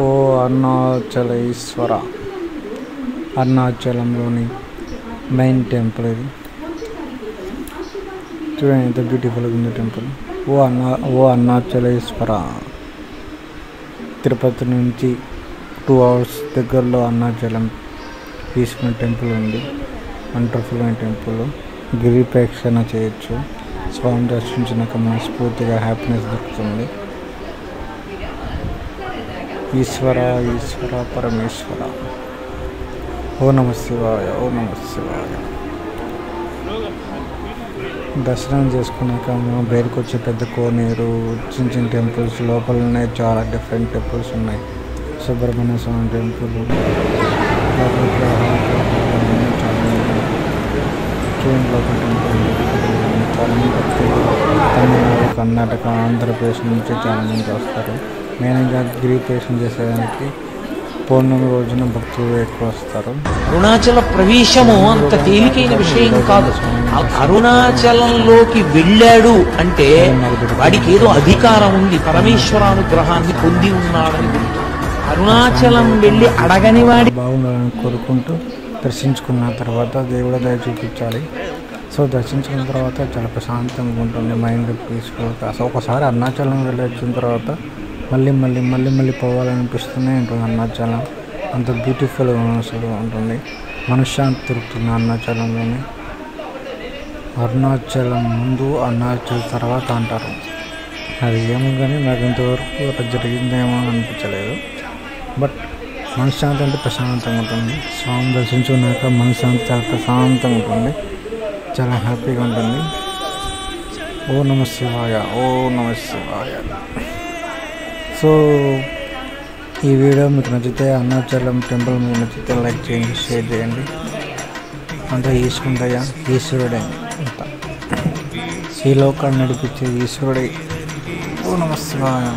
ఓ Arunachaleswara, అరుణాచలంలోని main temple ఇది. చూడండి ఎంత బ్యూటిఫుల్గా ఉంది టెంపుల్. ఓ అరుణాచలేశ్వర. తిరుపతి నుంచి 2 hours దగ్గరలో అరుణాచలం పీస్ఫుల్ టెంపుల్ ఉంది. వండర్ఫుల్ అయిన టెంపుల్. గిరిప్రదక్షిణ చేయొచ్చు. స్వామి దర్శించినాక మనస్ఫూర్తిగా హ్యాపీనెస్ దొరుకుతుంది. ఈశ్వర ఈశ్వర పరమేశ్వర. ఓ నమ శివాయ, ఓ నమ శివాయ. దర్శనం చేసుకున్నాక మేము బయటకు వచ్చే పెద్ద కోనేరు, చిన్న చిన్న టెంపుల్స్ లోపలనే చాలా డిఫరెంట్ టెంపుల్స్ ఉన్నాయి. సుబ్రహ్మణ్య స్వామి టెంపుల్, లోకల్ టెంపుల్. చాలామంది భక్తులు తమిళనాడు, కర్ణాటక, ఆంధ్రప్రదేశ్ నుంచి చాలామంది వస్తారు. మెయిన్గా గిరిప్రదక్షిణ చేసేదానికి పౌర్ణమి రోజున భక్తులు ఎక్కువ వస్తారు. అరుణాచల ప్రవేశము అంత తేలికైన విషయం కాదు. అరుణాచలంలోకి వెళ్ళాడు అంటే వాడికి ఏదో అధికారం ఉంది, పరమేశ్వరానుగ్రహాన్ని పొంది ఉన్నాడని గుర్తు. అరుణాచలం వెళ్ళి అడగని వాడి బాగుండాలని కోరుకుంటూ దర్శించుకున్న తర్వాత దేవుడి దయ చూపించాలి. సో దర్శించుకున్న తర్వాత చాలా ప్రశాంతంగా ఉంటుంది, మైండ్ పీస్ఫుల్గా. సో ఒకసారి అరుణాచలం వెళ్ళి వచ్చిన తర్వాత మళ్ళీ పోవాలనిపిస్తూనే ఉంటుంది. అరుణాచలం అంత బ్యూటిఫుల్గా అసలు ఉంటుంది. మనశ్శాంతి దొరుకుతుంది అరుణాచలంలోనే. అరుణాచలం ముందు అరుణాచల్ తర్వాత అంటారు. అది ఏమో కానీ నాకు ఇంతవరకు అట్లా జరిగిందేమో అనిపించలేదు. బట్ మనశ్శాంతి అంటే ప్రశాంతంగా ఉంటుంది. స్వామి దర్శించుకున్నాక మనశ్శాంతి చాలా ప్రశాంతంగా ఉంటుంది, చాలా హ్యాపీగా ఉంటుంది. ఓ నమ శివాయ, ఓ నమ శివాయ. సో ఈ వీడియో మీకు నచ్చితే, అరుణాచలం టెంపుల్ మీకు నచ్చితే లైక్ చేయండి, షేర్ చేయండి. అంతా ఈశ్వరుడయ్యా, ఈశ్వరుడే అంతా. ఈ లోకాన్ని నడిపించే ఈశ్వరుడే. ఓ నమ శివాయ.